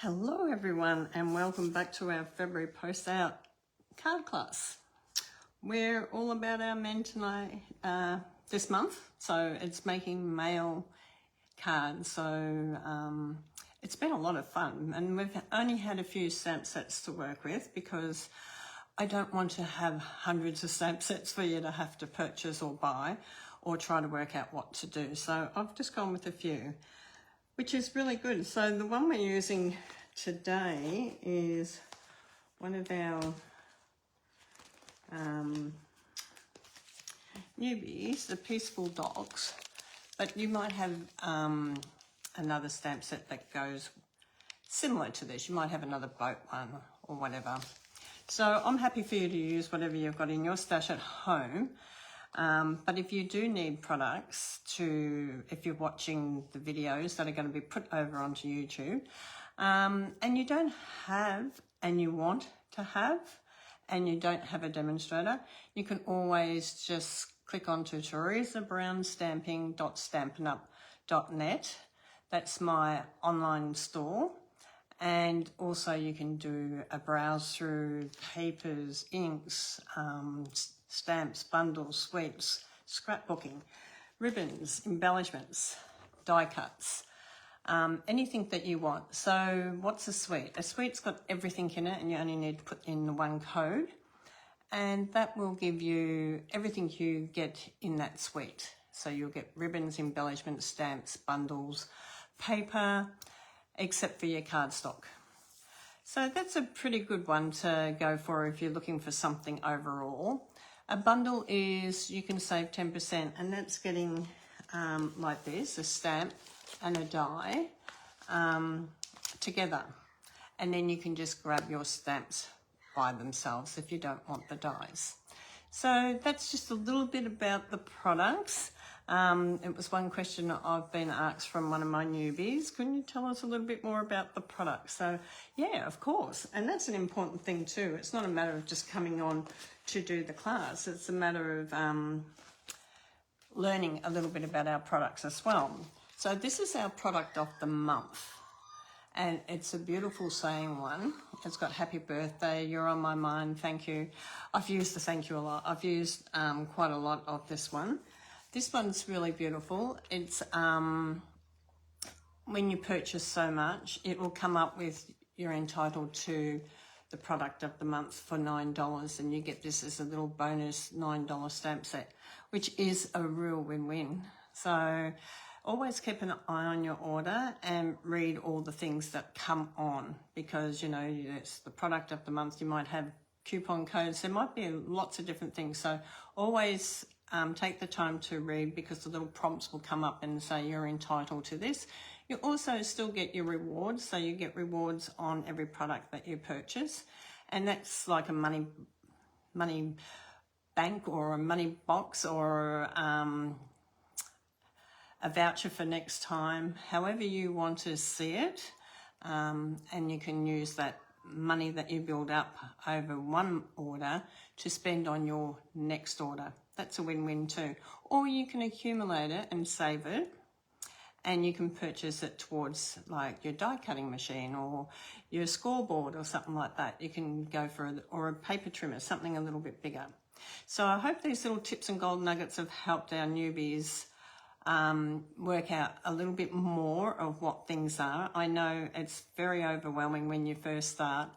Hello everyone, and welcome back to our February post out card class. We're all about our men tonight this month, so it's making mail cards. So it's been a lot of fun, and we've only had a few stamp sets to work with because I don't want to have hundreds of stamp sets for you to have to purchase or buy or try to work out what to do. So I've just gone with a few, which is really good. So the one we're using today is one of our newbies, the Peaceful Dogs, but you might have another stamp set that goes similar to this. You might have another boat one or whatever. So I'm happy for you to use whatever you've got in your stash at home. But if you do need products if you're watching the videos that are going to be put over onto YouTube, and you don't have, and you want to have, and you don't have a demonstrator, you can always just click onto teresabrownstamping.stampinup.net. That's my online store. And also you can do a browse through papers, inks, stamps, bundles, sweets, scrapbooking, ribbons, embellishments, die cuts, anything that you want. So what's a suite? A suite's got everything in it, and you only need to put in the one code, and that will give you everything you get in that suite. So you'll get ribbons, embellishments, stamps, bundles, paper, except for your cardstock. So that's a pretty good one to go for if you're looking for something overall. A bundle is, you can save 10%, and that's getting like this, a stamp and a die together. And then you can just grab your stamps by themselves if you don't want the dies. So that's just a little bit about the products. It was one question that I've been asked from one of my newbies. Couldn't you tell us a little bit more about the products? So yeah, of course. And that's an important thing too. It's not a matter of just coming on to do the class. It's a matter of learning a little bit about our products as well. So this is our product of the month. And it's a beautiful saying one. It's got happy birthday, you're on my mind, thank you. I've used the thank you a lot. I've used quite a lot of this one. This one's really beautiful. It's when you purchase so much, it will come up with you're entitled to the product of the month for $9, and you get this as a little bonus $9 stamp set, which is a real win-win. So always keep an eye on your order and read all the things that come on, because you know it's the product of the month. You might have coupon codes. There might be lots of different things. So always take the time to read, because the little prompts will come up and say you're entitled to this. You also still get your rewards. So you get rewards on every product that you purchase. And that's like a money bank or a money box or a voucher for next time, however you want to see it. And you can use that money that you build up over one order to spend on your next order. That's a win-win too. Or you can accumulate it and save it, and you can purchase it towards like your die cutting machine or your scoreboard or something like that. You can go for or a paper trimmer, something a little bit bigger. So I hope these little tips and gold nuggets have helped our newbies work out a little bit more of what things are. I know it's very overwhelming when you first start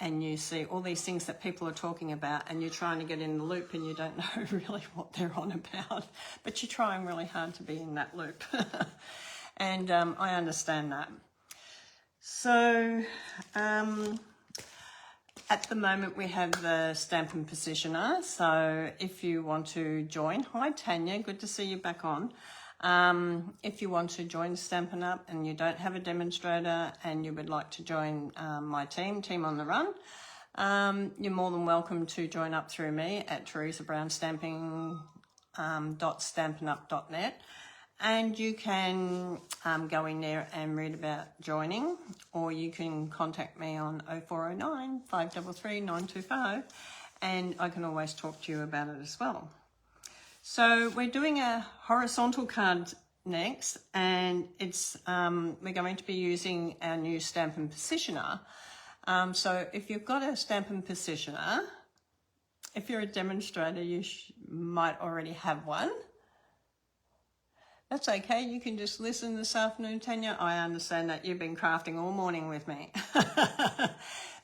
and you see all these things that people are talking about, and you're trying to get in the loop and you don't know really what they're on about, but you're trying really hard to be in that loop. And I understand that. So at the moment we have the stamp and positioner. So if you want to join, hi Tanya, good to see you back on. If you want to join Stampin' Up and you don't have a demonstrator and you would like to join my team on the run, you're more than welcome to join up through me at teresabrownstamping.stampinup.net, and you can go in there and read about joining, or you can contact me on 0409 533 925, and I can always talk to you about it as well. So we're doing a horizontal card next, and it's we're going to be using our new stamp and positioner. So if you've got a stamp and positioner, if you're a demonstrator, you might already have one. That's okay, you can just listen this afternoon, Tanya. I understand that you've been crafting all morning with me.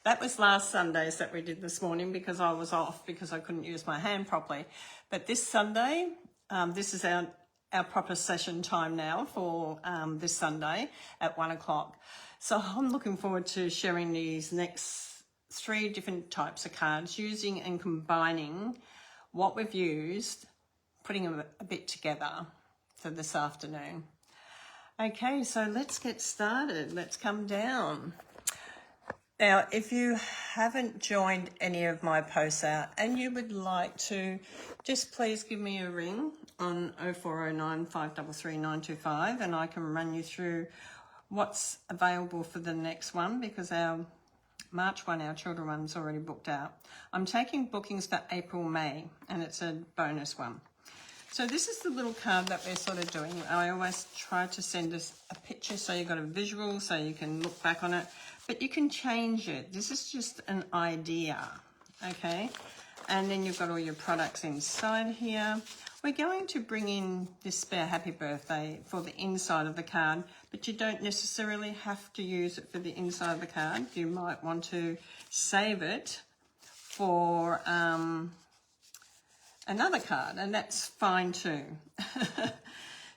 That was last Sundays that we did this morning because I was off because I couldn't use my hand properly. But this Sunday, this is our proper session time now for this Sunday at 1 o'clock. So I'm looking forward to sharing these next 3 different types of cards, using and combining what we've used, putting them a bit together for this afternoon. Okay, so let's get started. Let's come down. Now, if you haven't joined any of my posts out and you would like to, just please give me a ring on 0409 533 925 and I can run you through what's available for the next one, because our March 1, our children one's already booked out. I'm taking bookings for April, May, and it's a bonus one. So this is the little card that we're sort of doing. I always try to send us a picture so you've got a visual so you can look back on it, but you can change it. This is just an idea, okay? And then you've got all your products inside here. We're going to bring in this spare happy birthday for the inside of the card, but you don't necessarily have to use it for the inside of the card. You might want to save it for another card, and that's fine too.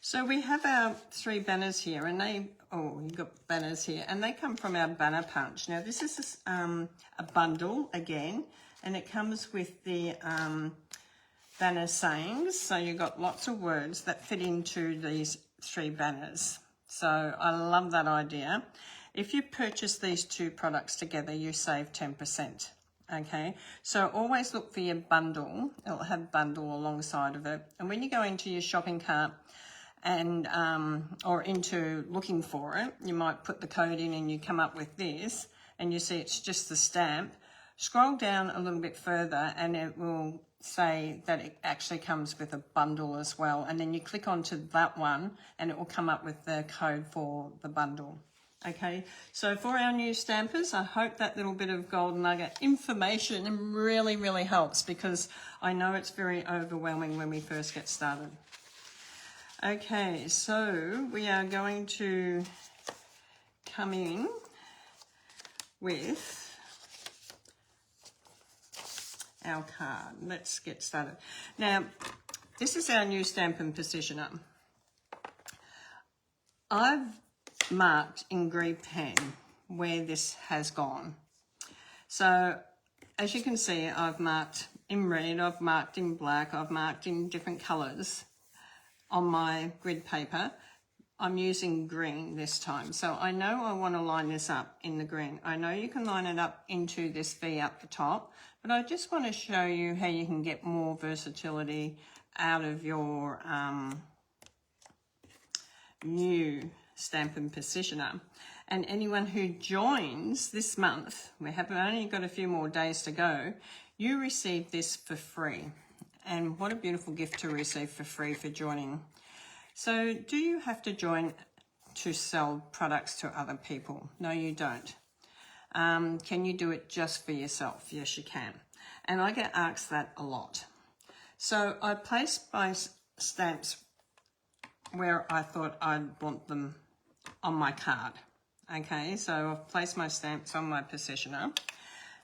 So we have our 3 banners here, and you've got banners here, and they come from our banner punch. Now this is a bundle again, and it comes with the banner sayings. So you've got lots of words that fit into these 3 banners. So I love that idea. If you purchase these 2 products together, you save 10%. Okay, so always look for your bundle. It'll have bundle alongside of it. And when you go into your shopping cart and or into looking for it, you might put the code in and you come up with this and you see it's just the stamp. Scroll down a little bit further and it will say that it actually comes with a bundle as well. And then you click onto that one and it will come up with the code for the bundle. Okay, so for our new stampers, I hope that little bit of golden nugget information really, really helps, because I know it's very overwhelming when we first get started. Okay, so we are going to come in with our card. Let's get started. Now, this is our new stamp and positioner. I've marked in green pen where this has gone. So as you can see, I've marked in red, I've marked in black, I've marked in different colours on my grid paper. I'm using green this time. So I know I want to line this up in the green. I know you can line it up into this V up the top, but I just want to show you how you can get more versatility out of your new stamp and positioner. And anyone who joins this month, we have only got a few more days to go, you receive this for free. And what a beautiful gift to receive for free for joining. So do you have to join to sell products to other people? No, you don't. Can you do it just for yourself? Yes, you can. And I get asked that a lot. So I placed my stamps where I thought I'd want them on my card. Okay, so I've placed my stamps on my positioner,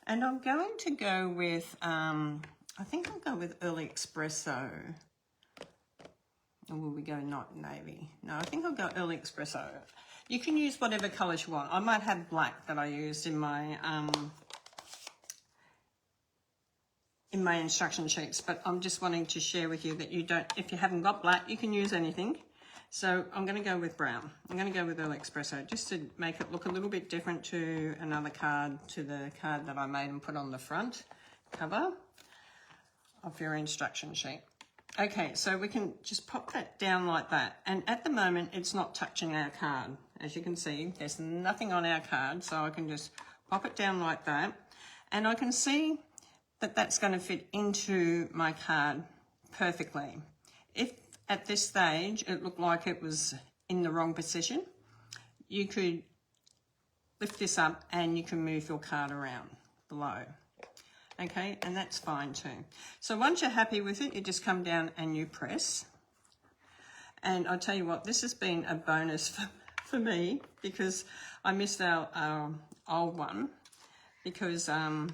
and I'm going to go with, I think I'll go with Early Espresso. Or will we go not navy? No, I think I'll go Early Espresso. You can use whatever colours you want. I might have black that I used in my instruction sheets, but I'm just wanting to share with you that you don't, if you haven't got black, you can use anything. So I'm going to go with brown. I'm going to go with Early Espresso just to make it look a little bit different to another card, to the card that I made and put on the front cover of your instruction sheet. Okay, so we can just pop that down like that. And at the moment, it's not touching our card. As you can see, there's nothing on our card, so I can just pop it down like that. And I can see that that's going to fit into my card perfectly. If at this stage it looked like it was in the wrong position, you could lift this up and you can move your card around below. Okay, and that's fine too. So once you're happy with it, you just come down and you press. And I'll tell you what, this has been a bonus for me, because I missed our old one, because, and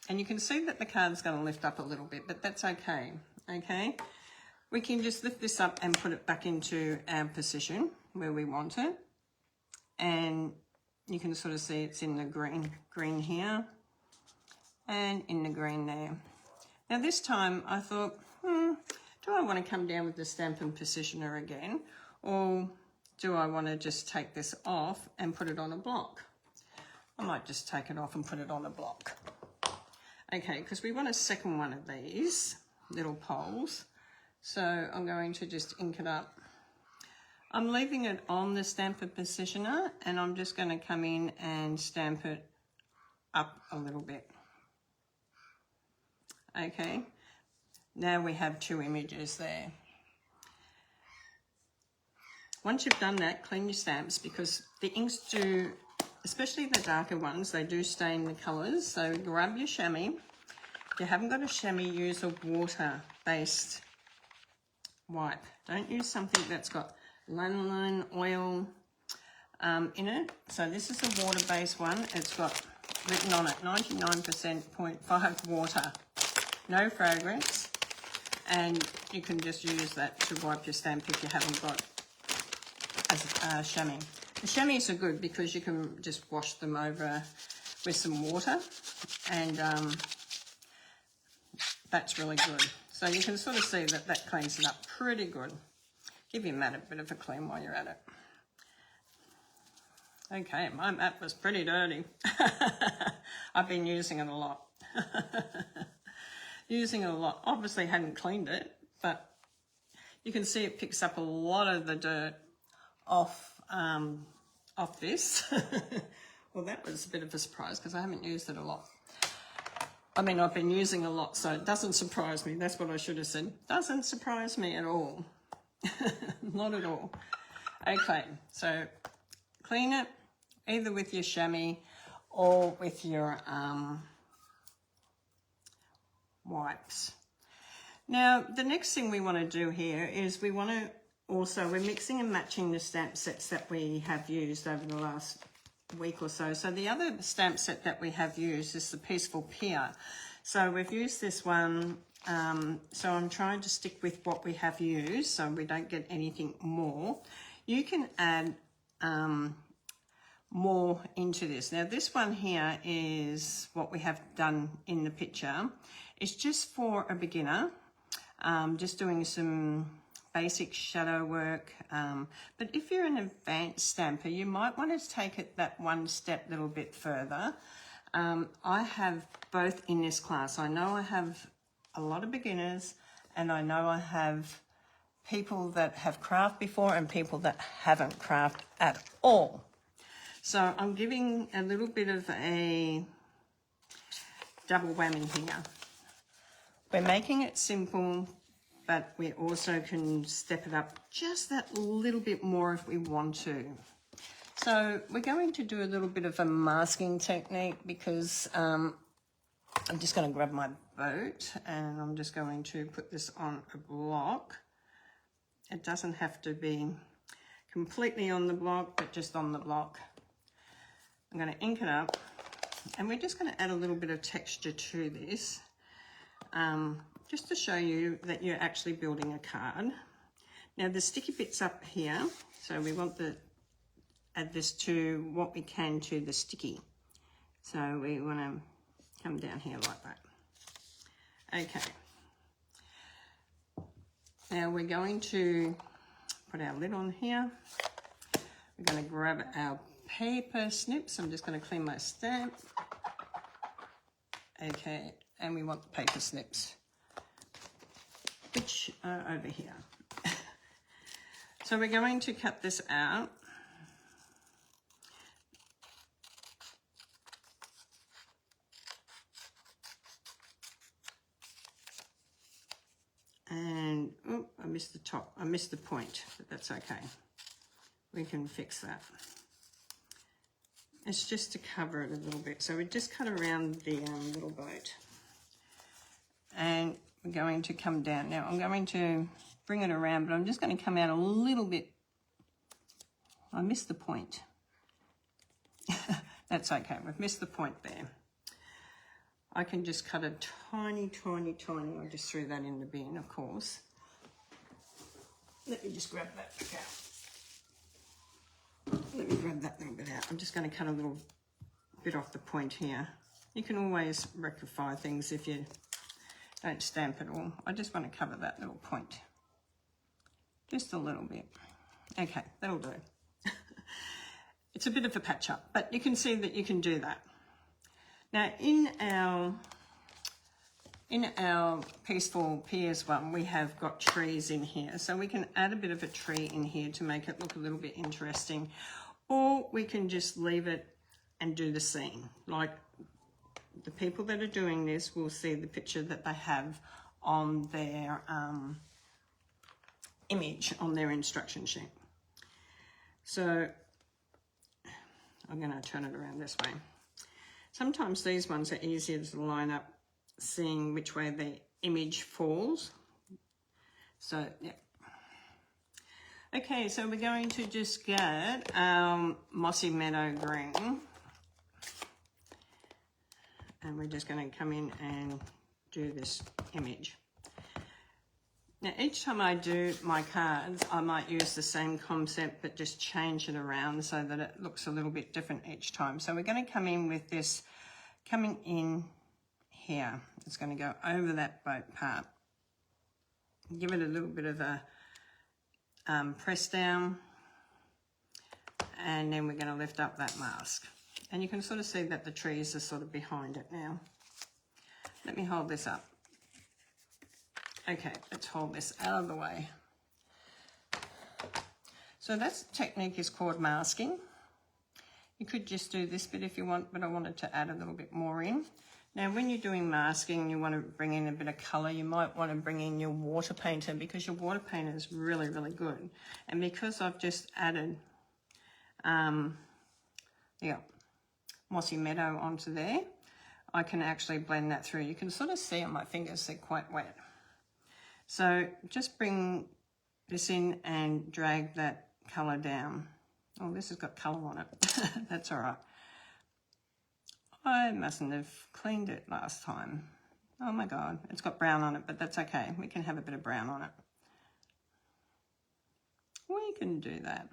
you can see that the card's going to lift up a little bit, but that's okay, okay? We can just lift this up and put it back into our position where we want it. And you can sort of see it's in the green here and in the green there. Now this time I thought, do I want to come down with the Stampin' Positioner again, or do I want to just take this off and put it on a block? I might just take it off and put it on a block. Okay, because we want a second one of these little poles. So I'm going to just ink it up. I'm leaving it on the Stampin' Positioner, and I'm just going to come in and stamp it up a little bit. Okay, now we have two images there. Once you've done that, clean your stamps, because the inks do, especially the darker ones, they do stain the colours. So grab your chamois. If you haven't got a chamois, use a water-based wipe. Don't use something that's got lanolin oil in it. So this is a water-based one. It's got written on it 99.5% water, no fragrance, and you can just use that to wipe your stamp if you haven't got a chamois. The chamois are good because you can just wash them over with some water, and that's really good. So you can sort of see that that cleans it up pretty good. Give your mat a bit of a clean while you're at it. Okay, my mat was pretty dirty. I've been using it a lot. Using it a lot. Obviously hadn't cleaned it, but you can see it picks up a lot of the dirt off this. Well, that was a bit of a surprise because I haven't used it a lot. I mean, I've been using a lot, so it doesn't surprise me. That's what I should have said. Doesn't surprise me at all. Not at all. Okay, so clean it either with your chamois or with your wipes. Now, the next thing we want to do here is we want to also, we're mixing and matching the stamp sets that we have used over the last week or so. So the other stamp set that we have used is the Peaceful Pier. So we've used this one. So I'm trying to stick with what we have used so we don't get anything more. You can add more into this. Now this one here is what we have done in the picture. It's just for a beginner, just doing some basic shadow work. But if you're an advanced stamper, you might want to take it that one step little bit further. I have both in this class. I know I have a lot of beginners, and I know I have people that have craft before and people that haven't craft at all. So I'm giving a little bit of a double whammy here. We're making it simple, but we also can step it up just that little bit more if we want to. So we're going to do a little bit of a masking technique, because I'm just going to grab my boat and I'm just going to put this on a block. It doesn't have to be completely on the block, but just on the block. I'm going to ink it up, and we're just going to add a little bit of texture to this, just to show you that you're actually building a card. Now the sticky bit's up here, so we want to add this to what we can to the sticky. So we want to come down here like that. Okay. Now we're going to put our lid on here. We're going to grab our paper snips. I'm just going to clean my stamp. Okay, and we want the paper snips, which are over here. So we're going to cut this out. And, oh, I missed the top. I missed the point, but that's okay. We can fix that. It's just to cover it a little bit. So we just cut around the little boat. And we're going to come down. Now I'm going to bring it around, but I'm just going to come out a little bit. I missed the point. That's okay. We've missed the point there. I can just cut a tiny. I just threw that in the bin, of course. Let me just grab that back out. Let me grab that little bit out. I'm just going to cut a little bit off the point here. You can always rectify things if you don't stamp it all. I just want to cover that little point. Just a little bit. Okay, that'll do. It's a bit of a patch up, but you can see that you can do that. Now in our Peaceful Piers one, we have got trees in here. So we can add a bit of a tree in here to make it look a little bit interesting. Or we can just leave it and do the scene. Like the people that are doing this will see the picture that they have on their image, on their instruction sheet. So I'm going to turn it around this way. Sometimes these ones are easier to line up, seeing which way the image falls. So, yeah. Okay, so we're going to just get Mossy Meadow Green. And we're just going to come in and do this image. Now, each time I do my cards, I might use the same concept, but just change it around so that it looks a little bit different each time. So we're going to come in with this, coming in here. It's going to go over that boat part. Give it a little bit of a press down. And then we're going to lift up that mask. And you can sort of see that the trees are sort of behind it now. Let me hold this up. Okay, let's hold this out of the way. So that technique is called masking. You could just do this bit if you want, but I wanted to add a little bit more in. Now, when you're doing masking, you want to bring in a bit of colour. You might want to bring in your water painter, because your water painter is really, really good. And because I've just added Mossy Meadow onto there, I can actually blend that through. You can sort of see on my fingers they're quite wet. So just bring this in and drag that colour down. Oh, this has got colour on it. That's all right. I mustn't have cleaned it last time. Oh my God, it's got brown on it, but that's okay. We can have a bit of brown on it. We can do that.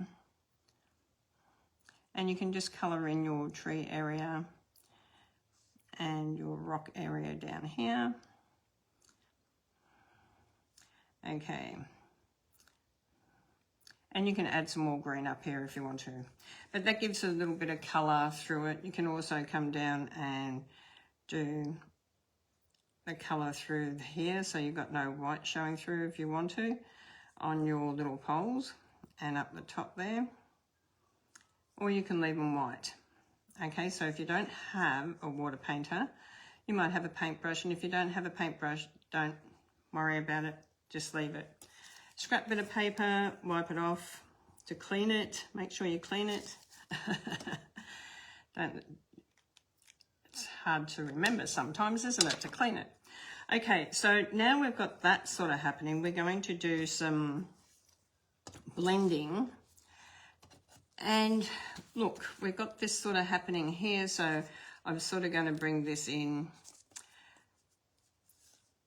And you can just colour in your tree area and your rock area down here. Okay. And you can add some more green up here if you want to. But that gives a little bit of colour through it. You can also come down and do the colour through here, so you've got no white showing through if you want to, on your little poles and up the top there. Or you can leave them white. Okay, so if you don't have a water painter, you might have a paintbrush, and if you don't have a paintbrush, don't worry about it, just leave it. Scrap bit of paper, wipe it off to clean it. Make sure you clean it. It's hard to remember sometimes, isn't it, to clean it? Okay, so now we've got that sort of happening. We're going to do some blending. And look, we've got this sort of happening here, so I'm sort of going to bring this in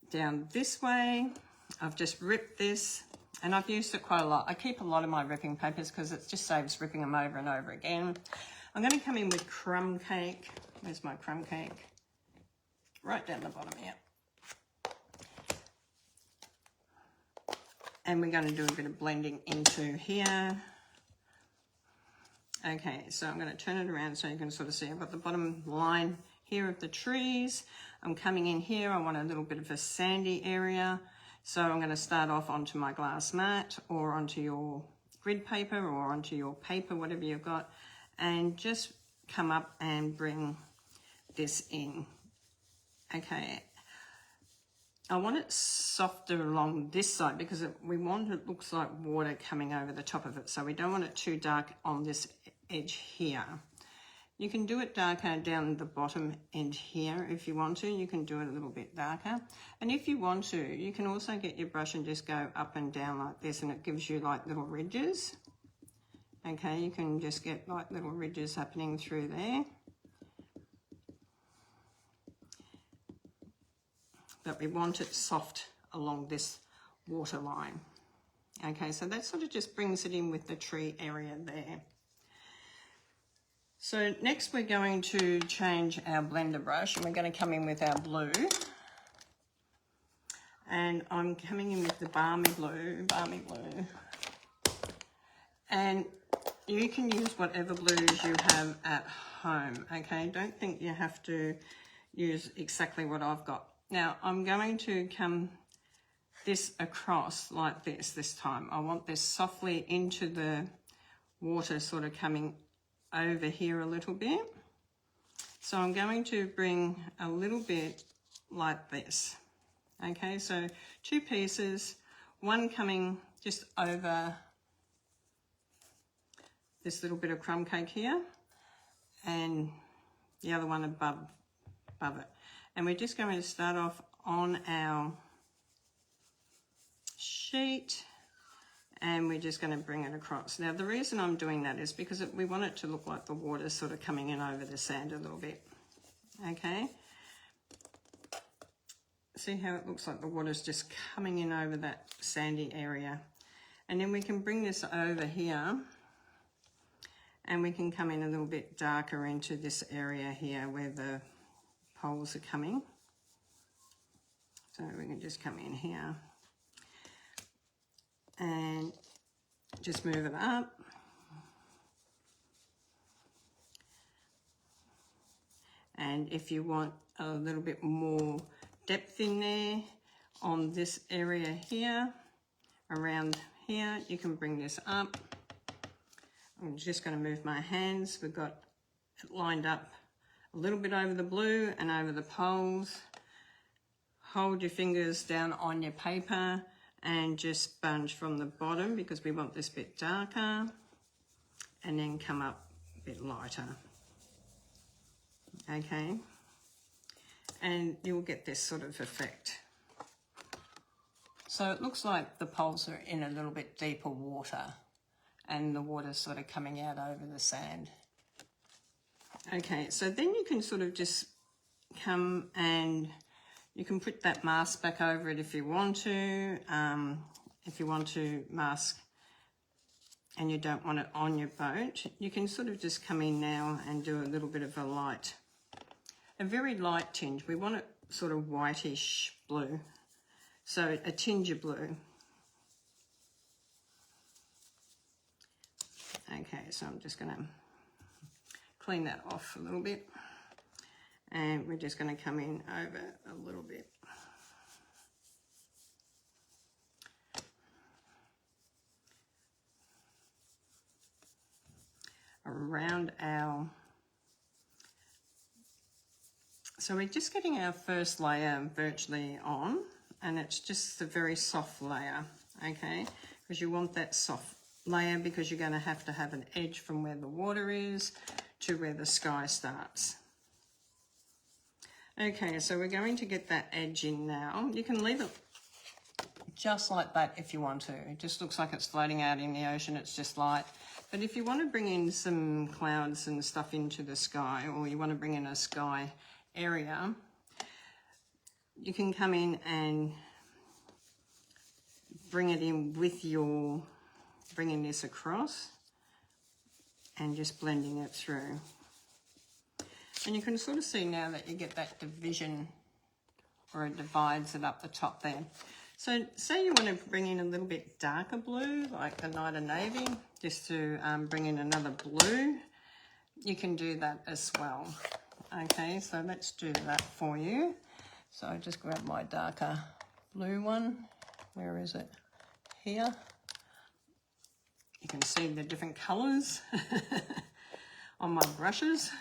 down this way. I've just ripped this, and I've used it quite a lot. I keep a lot of my ripping papers because it just saves ripping them over and over again. I'm going to come in with crumb cake. Where's my crumb cake? Right down the bottom here. And we're going to do a bit of blending into here. Okay, so I'm going to turn it around so you can sort of see. I've got the bottom line here of the trees. I'm coming in here. I want a little bit of a sandy area. So I'm going to start off onto my glass mat or onto your grid paper or onto your paper, whatever you've got, and just come up and bring this in. Okay. I want it softer along this side because we want it looks like water coming over the top of it. So we don't want it too dark on this edge here. You can do it darker down the bottom end here if you want to. You can do it a little bit darker. And if you want to, you can also get your brush and just go up and down like this, and it gives you like little ridges. Okay, you can just get like little ridges happening through there. But we want it soft along this water line. Okay, so that sort of just brings it in with the tree area there. So next we're going to change our blender brush, and we're going to come in with our blue. And I'm coming in with the balmy blue. And you can use whatever blues you have at home, okay? Don't think you have to use exactly what I've got. Now I'm going to come this across like this time. I want this softly into the water, sort of coming over here a little bit. So I'm going to bring a little bit like this. Okay, so 2 pieces, one coming just over this little bit of crumb cake here, and the other one above it. And we're just going to start off on our sheet, and we're just going to bring it across. Now the reason I'm doing that is because we want it to look like the water's sort of coming in over the sand a little bit. Okay, see how it looks like the water's just coming in over that sandy area. And then we can bring this over here, and we can come in a little bit darker into this area here where the poles are coming. So we can just come in here and just move it up. And if you want a little bit more depth in there on this area here, around here, you can bring this up. I'm just going to move my hands. We've got it lined up a little bit over the blue and over the poles. Hold your fingers down on your paper and just sponge from the bottom because we want this bit darker, and then come up a bit lighter. Okay, and you'll get this sort of effect. So it looks like the poles are in a little bit deeper water, and the water's sort of coming out over the sand. Okay, so then you can sort of just come and you can put that mask back over it if you want to. If you want to mask and you don't want it on your boat, you can sort of just come in now and do a little bit of a very light tinge. We want it sort of whitish blue, so a tinge of blue. Okay, so I'm just going to clean that off a little bit, and we're just going to come in over a little bit. Around our, so we're just getting our first layer virtually on, and it's just a very soft layer, okay, because you want that soft layer because you're going to have an edge from where the water is to where the sky starts. Okay, so we're going to get that edge in now. You can leave it just like that if you want to. It just looks like it's floating out in the ocean, it's just light. But if you want to bring in some clouds and stuff into the sky, or you want to bring in a sky area, you can come in and bring it in with your, bringing this across and just blending it through. And you can sort of see now that you get that division, or it divides it up the top there. So say you want to bring in a little bit darker blue, like the Night of Navy, just to bring in another blue, you can do that as well. Okay, so let's do that for you. So I just grab my darker blue one. Where is it? Here. You can see the different colours on my brushes.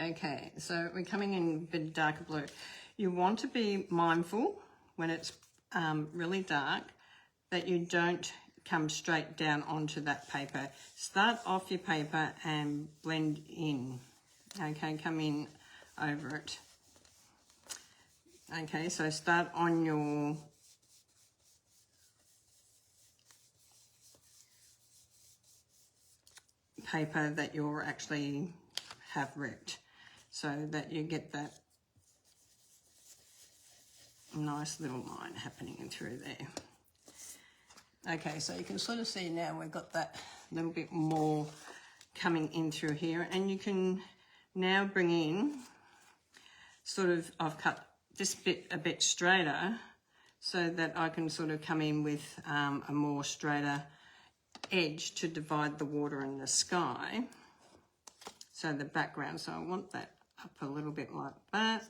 Okay, so we're coming in a bit darker blue. You want to be mindful when it's really dark that you don't come straight down onto that paper. Start off your paper and blend in. Okay, come in over it. Okay, so start on your paper that you're actually have ripped, so that you get that nice little line happening through there. Okay, so you can sort of see now we've got that little bit more coming in through here, and you can now bring in sort of, I've cut this bit a bit straighter so that I can sort of come in with a more straighter edge to divide the water and the sky. So the background, so I want that up a little bit like that.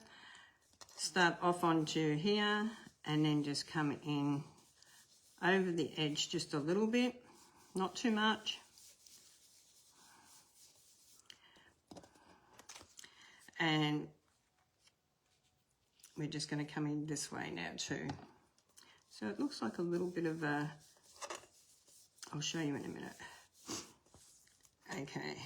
Start off onto here and then just come in over the edge just a little bit, not too much. And we're just going to come in this way now too. So it looks like a little bit of a, I'll show you in a minute. Okay.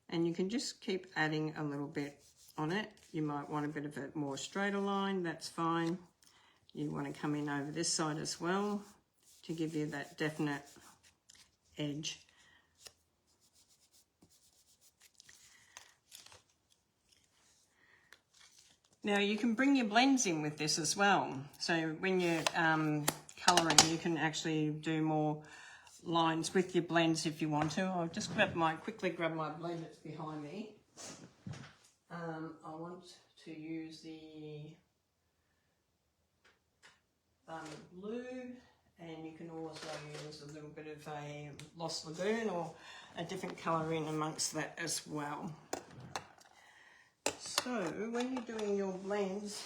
And you can just keep adding a little bit on it. You might want a bit of a more straighter line, that's fine. You want to come in over this side as well to give you that definite edge. Now you can bring your blends in with this as well. So when you're colouring, you can actually do more lines with your blends if you want to. I'll just quickly grab my blend that's behind me. I want to use the blue, and you can also use a little bit of a Lost Lagoon or a different colour in amongst that as well. So when you're doing your blends,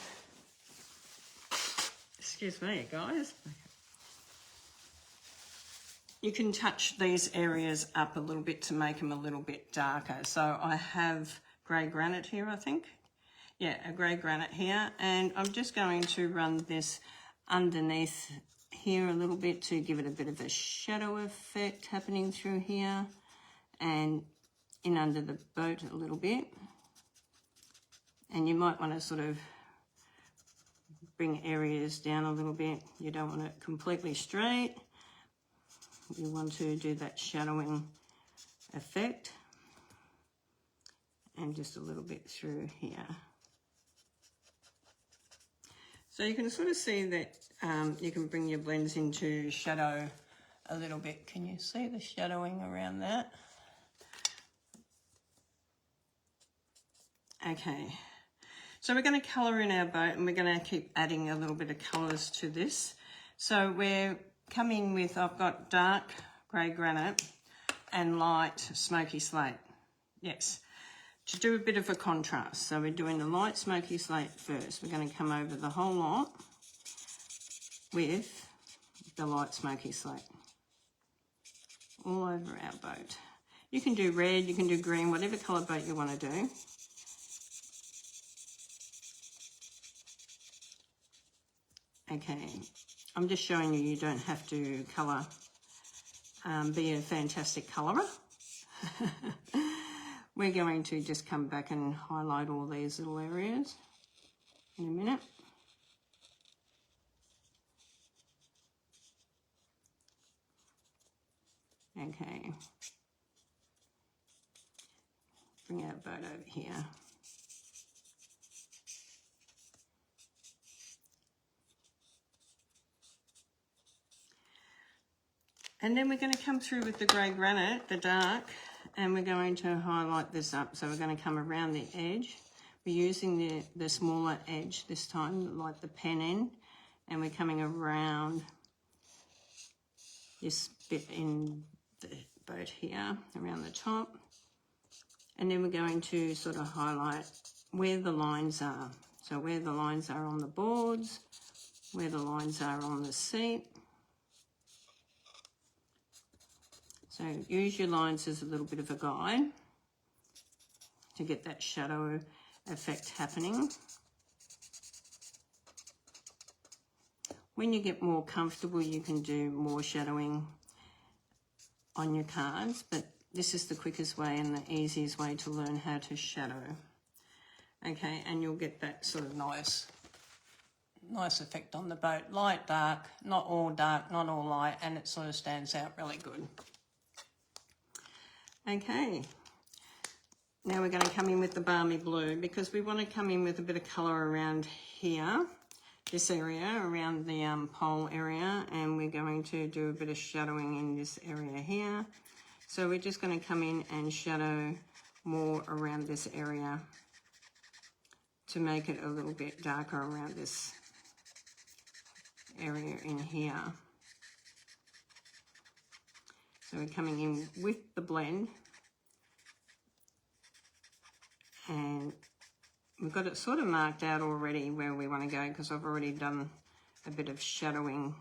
excuse me guys, you can touch these areas up a little bit to make them a little bit darker. So I have grey granite here, I think. Yeah, a grey granite here, and I'm just going to run this underneath here a little bit to give it a bit of a shadow effect happening through here, and in under the boat a little bit. And you might want to sort of bring areas down a little bit. You don't want it completely straight. You want to do that shadowing effect, and just a little bit through here. So you can sort of see that you can bring your blends into shadow a little bit. Can you see the shadowing around that? Okay. So we're going to colour in our boat, and we're going to keep adding a little bit of colours to this. So we're coming with, I've got dark grey granite and light smoky slate. Yes, to do a bit of a contrast. So we're doing the light smoky slate first. We're going to come over the whole lot with the light smoky slate all over our boat. You can do red, you can do green, whatever colour boat you want to do. Okay, I'm just showing you don't have to colour, be a fantastic colourer. We're going to just come back and highlight all these little areas in a minute. Okay, bring our boat over here. And then we're going to come through with the grey granite, the dark, and we're going to highlight this up. So we're going to come around the edge. We're using the smaller edge this time, like the pen end, and we're coming around this bit in the boat here, around the top. And then we're going to sort of highlight where the lines are. So where the lines are on the boards, where the lines are on the seat. So use your lines as a little bit of a guide to get that shadow effect happening. When you get more comfortable, you can do more shadowing on your cards, but this is the quickest way and the easiest way to learn how to shadow. Okay, and you'll get that sort of nice effect on the boat. Light, dark, not all light, and it sort of stands out really good. Okay, now we're going to come in with the balmy blue, because we want to come in with a bit of colour around here, this area, around the pole area, and we're going to do a bit of shadowing in this area here. So we're just going to come in and shadow more around this area to make it a little bit darker around this area in here. So we're coming in with the blend, and we've got it sort of marked out already where we want to go, because I've already done a bit of shadowing,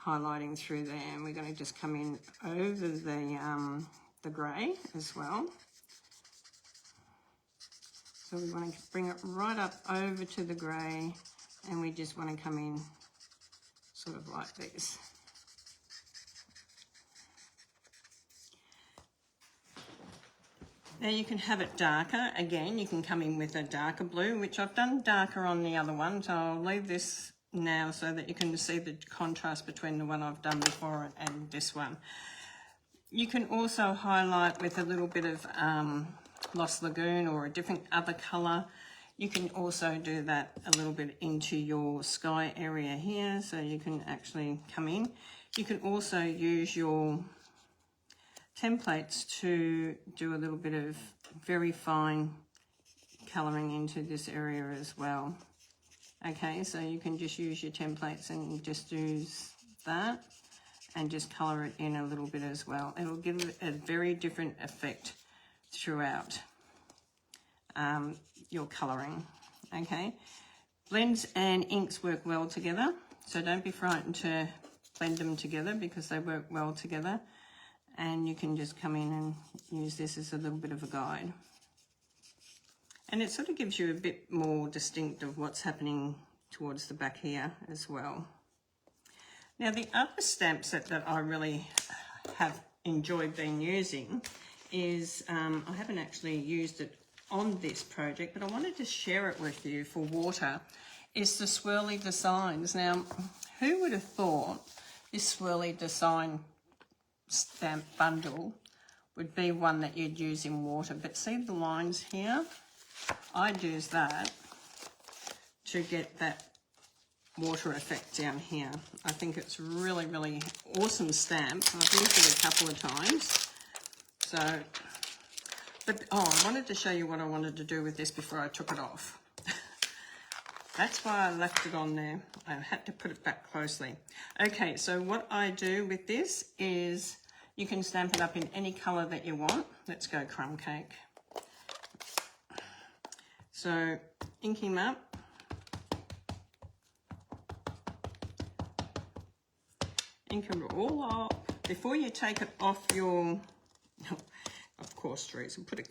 highlighting through there, and we're going to just come in over the grey as well. So we want to bring it right up over to the grey, and we just want to come in sort of like this. Now you can have it darker. Again, you can come in with a darker blue, which I've done darker on the other one, so I'll leave this now so that you can see the contrast between the one I've done before and this one. You can also highlight with a little bit of Lost Lagoon or a different other colour. You can also do that a little bit into your sky area here, so you can actually come in. You can also use your templates to do a little bit of very fine colouring into this area as well. Okay, so you can just use your templates and just use that and just colour it in a little bit as well. It'll give it a very different effect throughout your colouring. Okay, blends and inks work well together, so don't be frightened to blend them together because they work well together. And you can just come in and use this as a little bit of a guide. And it sort of gives you a bit more distinct of what's happening towards the back here as well. Now the other stamp set that I really have enjoyed being using is, I haven't actually used it on this project, but I wanted to share it with you for water, is the Swirly Designs. Now, who would have thought this Swirly Design stamp bundle would be one that you'd use in water? But see the lines here? I'd use that to get that water effect down here. I think it's really, really awesome stamp. I've used it a couple of times. So, but oh, I wanted to show you what I wanted to do with this before I took it off. That's why I left it on there. I had to put it back closely. Okay, so what I do with this is you can stamp it up in any colour that you want. Let's go crumb cake. So ink him up. Ink it all up. Before you take it off your, of course, Teresa, put it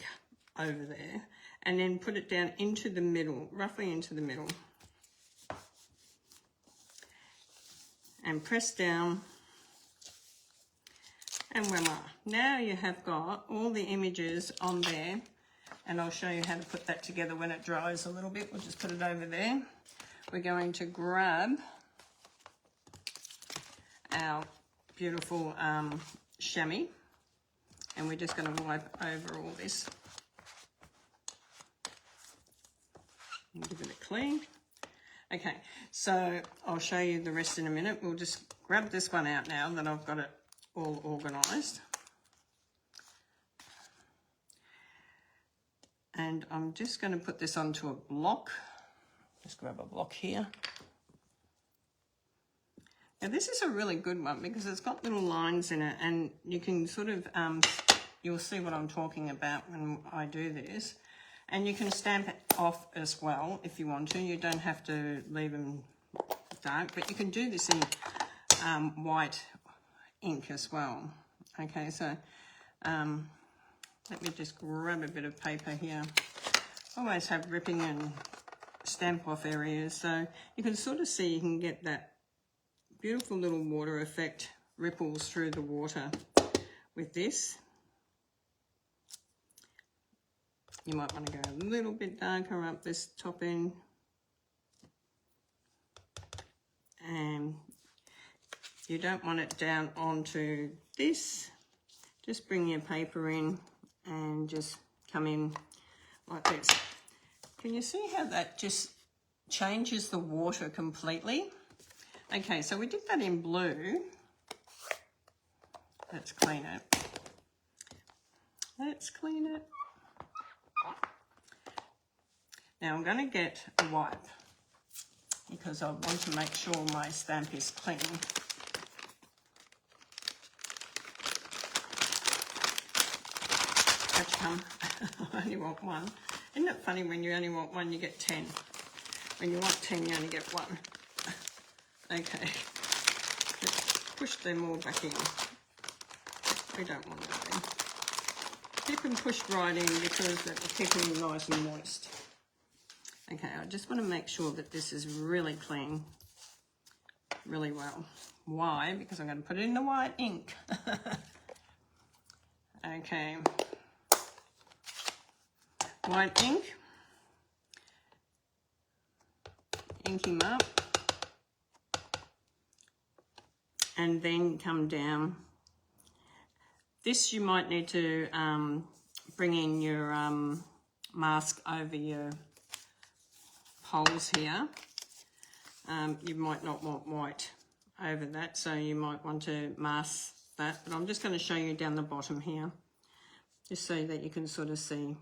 over there and then put it down into the middle, roughly into the middle. And press down, and voila. Now you have got all the images on there, and I'll show you how to put that together when it dries a little bit. We'll just put it over there. We're going to grab our beautiful chamois, and we're just going to wipe over all this and give it a clean. Okay, so I'll show you the rest in a minute. We'll just grab this one out now that I've got it all organised. And I'm just going to put this onto a block. Just grab a block here. Now this is a really good one because it's got little lines in it, and you can sort of, you'll see what I'm talking about when I do this. And you can stamp it off as well if you want to. You don't have to leave them dark, but you can do this in white ink as well. Okay, so let me just grab a bit of paper here. Always have ripping and stamp off areas, so you can sort of see, you can get that beautiful little water effect, ripples through the water with this. You might want to go a little bit darker up this top end. And you don't want it down onto this. Just bring your paper in and just come in like this. Can you see how that just changes the water completely? Okay, so we did that in blue. Let's clean it. Let's clean it. Now I'm going to get a wipe because I want to make sure my stamp is clean. Let's come. I only want one. Isn't it funny, when you only want one, you get 10. When you want 10, you only get one. Okay. Let's push them all back in. We don't want that in. Keep them pushed right in because that will keep them nice and moist. Okay, I just want to make sure that this is really clean, really well. Why? Because I'm going to put it in the white ink. Okay. White ink. Ink him up. And then come down. This you might need to bring in your mask over your holes here. You might not want white over that, so you might want to mask that, but I'm just going to show you down the bottom here, just so that you can sort of see.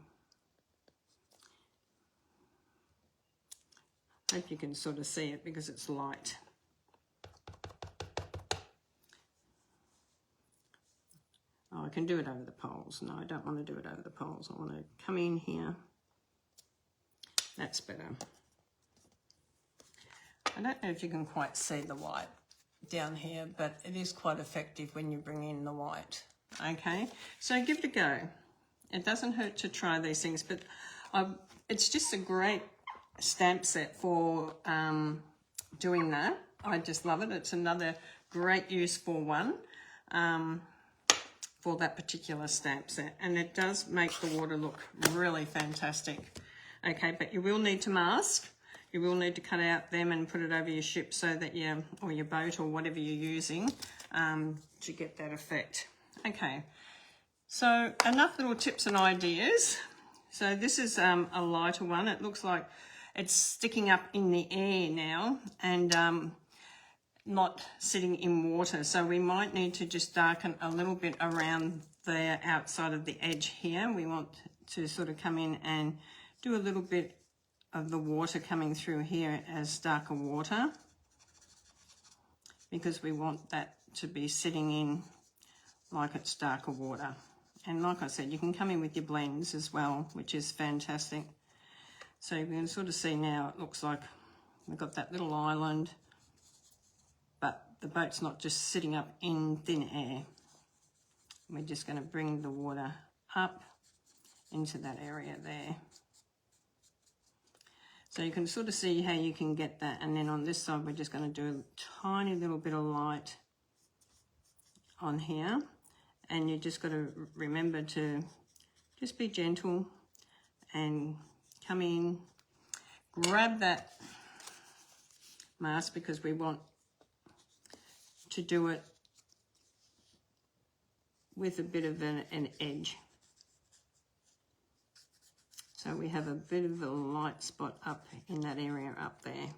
Hope you can sort of see it because it's light. Oh, I can do it over the poles. No, I don't want to do it over the poles. I want to come in here. That's better. I don't know if you can quite see the white down here, but it is quite effective when you bring in the white. Okay, so give it a go. It doesn't hurt to try these things, but it's just a great stamp set for doing that. I just love it. It's another great useful one for that particular stamp set, and it does make the water look really fantastic. Okay, but you will need to mask. You will need to cut out them and put it over your ship so that or your boat or whatever you're using to get that effect. Okay, so enough little tips and ideas. So this is a lighter one. It looks like it's sticking up in the air now and not sitting in water. So we might need to just darken a little bit around the outside of the edge here. We want to sort of come in and do a little bit of the water coming through here as darker water, because we want that to be sitting in like it's darker water. And like I said, you can come in with your blends as well, which is fantastic. So you can sort of see now it looks like we've got that little island, but the boat's not just sitting up in thin air. We're just going to bring the water up into that area there. So you can sort of see how you can get that. And then on this side, we're just going to do a tiny little bit of light on here. And you just got to remember to just be gentle and come in, grab that mask, because we want to do it with a bit of an edge. So we have a bit of a light spot up in that area up there.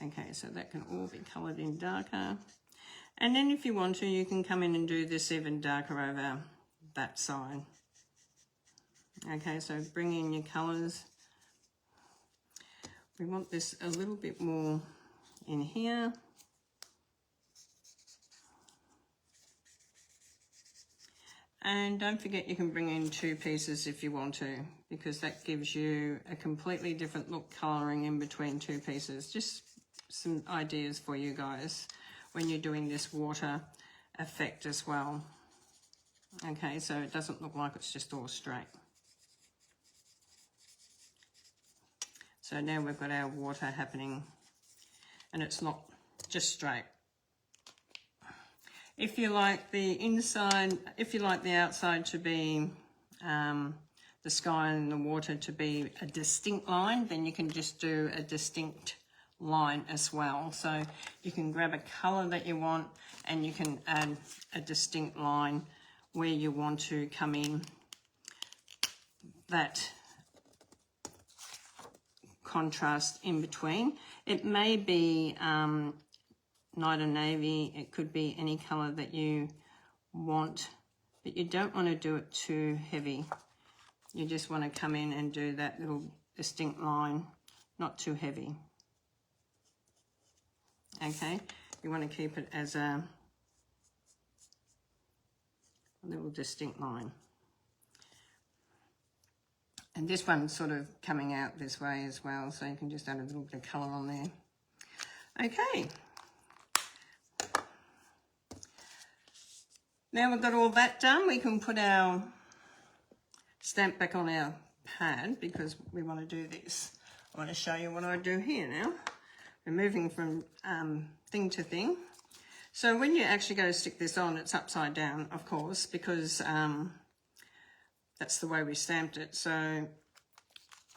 Okay, so that can all be coloured in darker. And then if you want to, you can come in and do this even darker over that side. Okay, so bring in your colours. We want this a little bit more in here. And don't forget, you can bring in 2 pieces if you want to, because that gives you a completely different look colouring in between 2 pieces. Just some ideas for you guys when you're doing this water effect as well. Okay, so it doesn't look like it's just all straight. So now we've got our water happening and it's not just straight. If you like the inside, if you like the outside to be the sky and the water to be a distinct line, then you can just do a distinct line as well. So you can grab a colour that you want and you can add a distinct line where you want to come in that contrast in between. It may be night or navy, it could be any colour that you want, but you don't want to do it too heavy. You just want to come in and do that little distinct line, not too heavy. Okay, you want to keep it as a little distinct line. And this one's sort of coming out this way as well, so you can just add a little bit of colour on there. Okay. Now we've got all that done, we can put our stamp back on our pad because we want to do this. I want to show you what I do here now. We're moving from thing to thing. So when you actually go to stick this on, it's upside down, of course, because that's the way we stamped it. So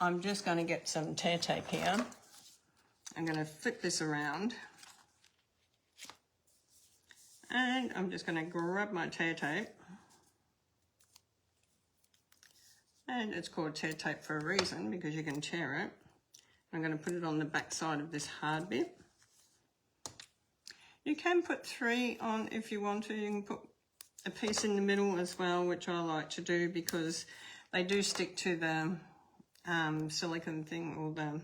I'm just going to get some tear tape here. I'm going to flip this around. And I'm just going to grab my tear tape. And it's called tear tape for a reason, because you can tear it. I'm going to put it on the back side of this hard bit. You can put 3 on if you want to. You can put a piece in the middle as well, which I like to do because they do stick to the silicone thing, or the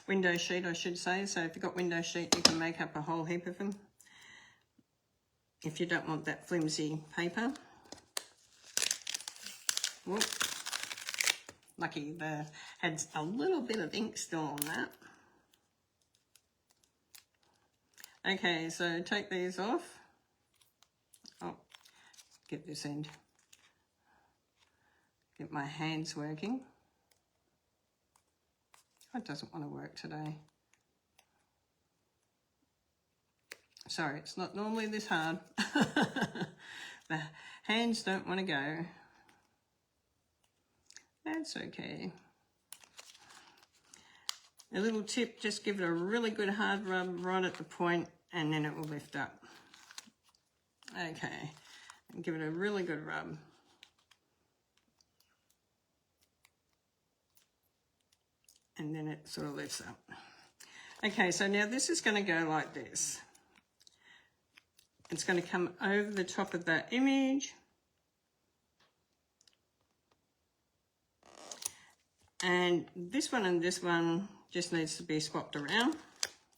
window sheet, I should say. So if you've got window sheet, you can make up a whole heap of them if you don't want that flimsy paper. Whoop. Lucky the had a little bit of ink still on that. Okay, so take these off. Oh, get this end. Get my hands working. It doesn't want to work today. Sorry, it's not normally this hard. The hands don't want to go. That's okay. A little tip, just give it a really good hard rub right at the point and then it will lift up. Okay, and give it a really good rub. And then it sort of lifts up. Okay, so now this is going to go like this. It's going to come over the top of that image. And this one just needs to be swapped around.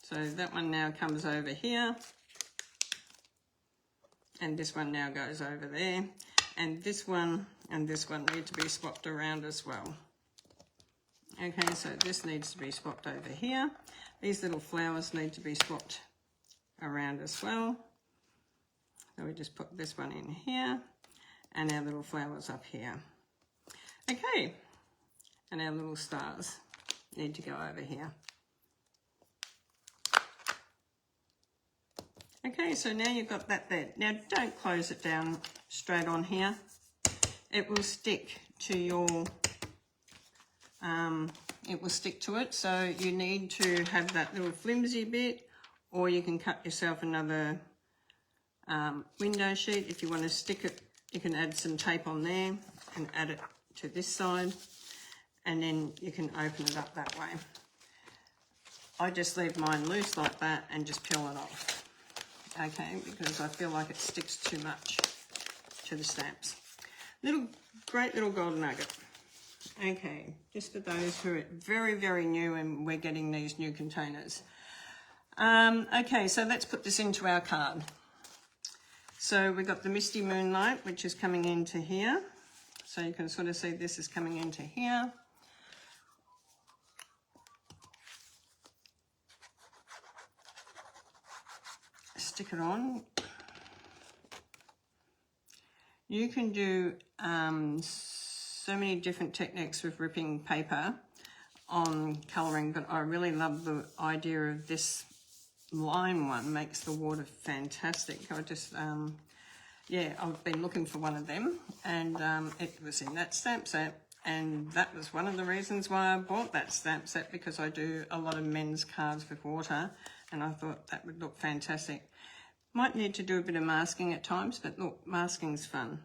So that one now comes over here. And this one now goes over there. And this one need to be swapped around as well. Okay, so this needs to be swapped over here. These little flowers need to be swapped around as well. So we just put this one in here and our little flowers up here. Okay, and our little stars need to go over here. Okay, so now you've got that there. Now don't close it down straight on here. It will stick to your, it will stick to it. So you need to have that little flimsy bit, or you can cut yourself another window sheet. If you want to stick it, you can add some tape on there and add it to this side, and then you can open it up that way. I just leave mine loose like that and just peel it off, okay, because I feel like it sticks too much to the stamps. Great little gold nugget. Okay, just for those who are very, very new and we're getting these new containers. Okay, so let's put this into our card. So we've got the Misty Moonlight, which is coming into here. So you can sort of see this is coming into here. stick it on. You can do so many different techniques with ripping paper on colouring, but I really love the idea of this line one. Makes the water fantastic. I just, yeah, I've been looking for one of them, and it was in that stamp set, and that was one of the reasons why I bought that stamp set, because I do a lot of men's cards with water, and I thought that would look fantastic. Might need to do a bit of masking at times, but look, masking's fun.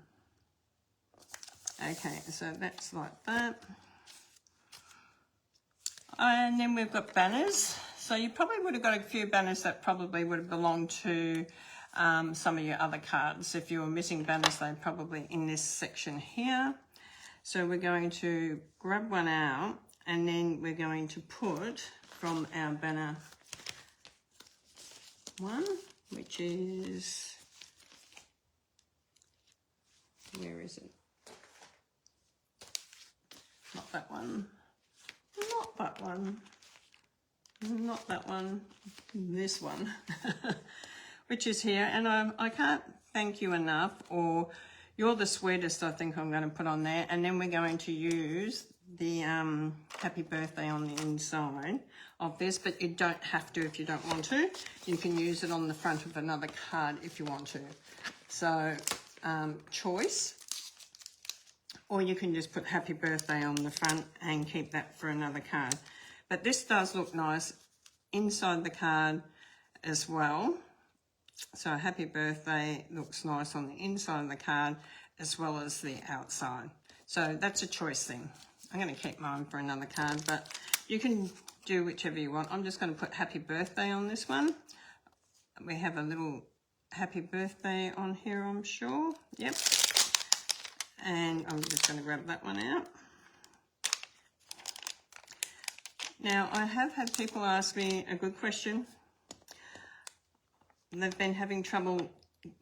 Okay, so that's like that. And then we've got banners. So you probably would have got a few banners that probably would have belonged to some of your other cards. If you were missing banners, they're probably in this section here. So we're going to grab one out, and then we're going to put from our banner one, which is, where is it? Not that one. Not that one. Not that one. This one. Which is here. And I can't thank you enough, or you're the sweetest, I think I'm going to put on there. And then we're going to use the happy birthday on the inside of this, but you don't have to if you don't want to. You can use it on the front of another card if you want to. So, choice. Or you can just put happy birthday on the front and keep that for another card. But this does look nice inside the card as well. So happy birthday looks nice on the inside of the card as well as the outside. So that's a choice thing. I'm going to keep mine for another card, but you can do whichever you want. I'm just going to put happy birthday on this one. We have a little happy birthday on here, I'm sure. Yep. And I'm just going to grab that one out. Now, I have had people ask me a good question. They've been having trouble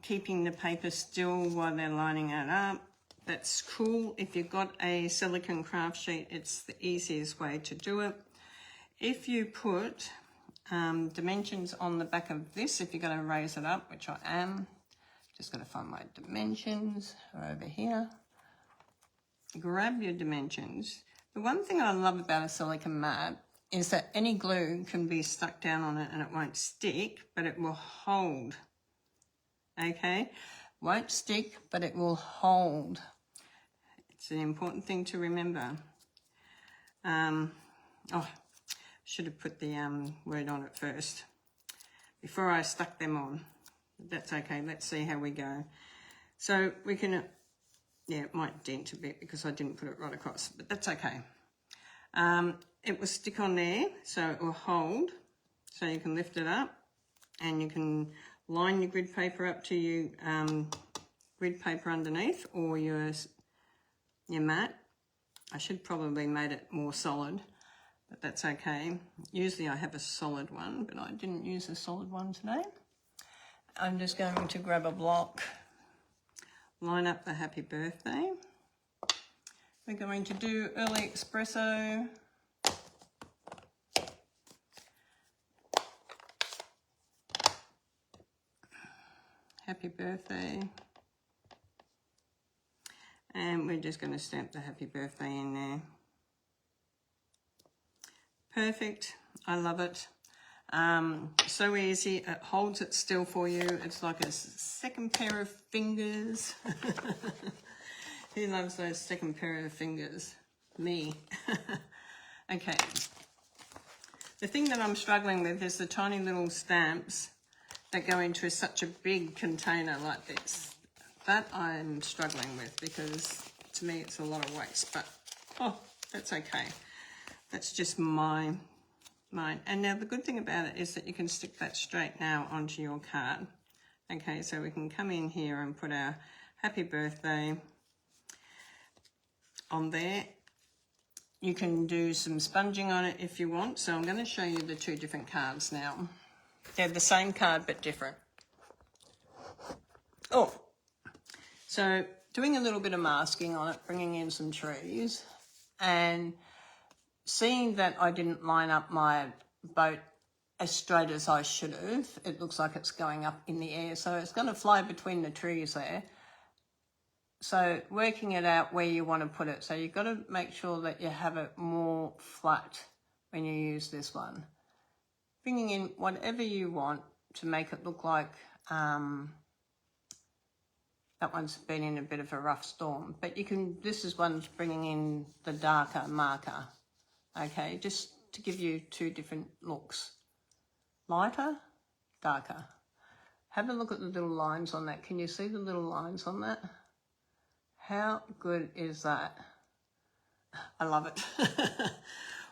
keeping the paper still while they're lining it up. That's cool. If you've got a silicone craft sheet, it's the easiest way to do it. If you put dimensions on the back of this, if you're going to raise it up, which I am, just going to find my dimensions over here. Grab your dimensions. The one thing I love about a silicone mat is that any glue can be stuck down on it and it won't stick, but it will hold. Okay? Won't stick, but it will hold. It's an important thing to remember. Oh, should have put the word on it first before I stuck them on. That's okay. Let's see how we go. So we can, yeah, it might dent a bit because I didn't put it right across, but that's okay. It will stick on there, so it will hold. So you can lift it up and you can line your grid paper up to your grid paper underneath, or your mat. I should probably made it more solid, but that's okay. Usually I have a solid one, but I didn't use a solid one today. I'm just going to grab a block, line up the happy birthday. We're going to do early espresso. Happy birthday. And we're just going to stamp the happy birthday in there. Perfect. I love it. So easy. It holds it still for you. It's like a second pair of fingers. Who loves those second pair of fingers? Me. Okay. The thing that I'm struggling with is the tiny little stamps that go into such a big container like this. That I'm struggling with because to me it's a lot of waste, but oh, that's okay. That's just mine. And now the good thing about it is that you can stick that straight now onto your card. Okay, so we can come in here and put our happy birthday on there. You can do some sponging on it if you want. So I'm going to show you the two different cards now. They're the same card but different. Oh, so doing a little bit of masking on it, bringing in some trees, and seeing that I didn't line up my boat as straight as I should have. It looks like it's going up in the air, so it's going to fly between the trees there. So working it out where you want to put it. So you've got to make sure that you have it more flat when you use this one. Bringing in whatever you want to make it look like that one's been in a bit of a rough storm. But you can, this is one's bringing in the darker marker. Okay, just to give you two different looks. Lighter, darker. Have a look at the little lines on that. Can you see the little lines on that? How good is that? I love it.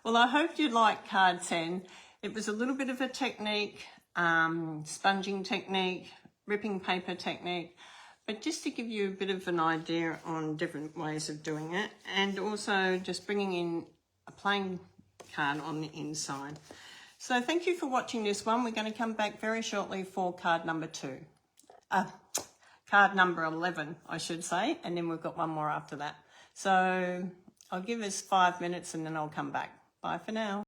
Well, I hope you like card 10. It was a little bit of a technique, sponging technique, ripping paper technique, but just to give you a bit of an idea on different ways of doing it, and also just bringing in a plain card on the inside. So thank you for watching this one. We're going to come back very shortly for card number 2. Card number 11, I should say, and then we've got one more after that. So I'll give us 5 minutes and then I'll come back. Bye for now.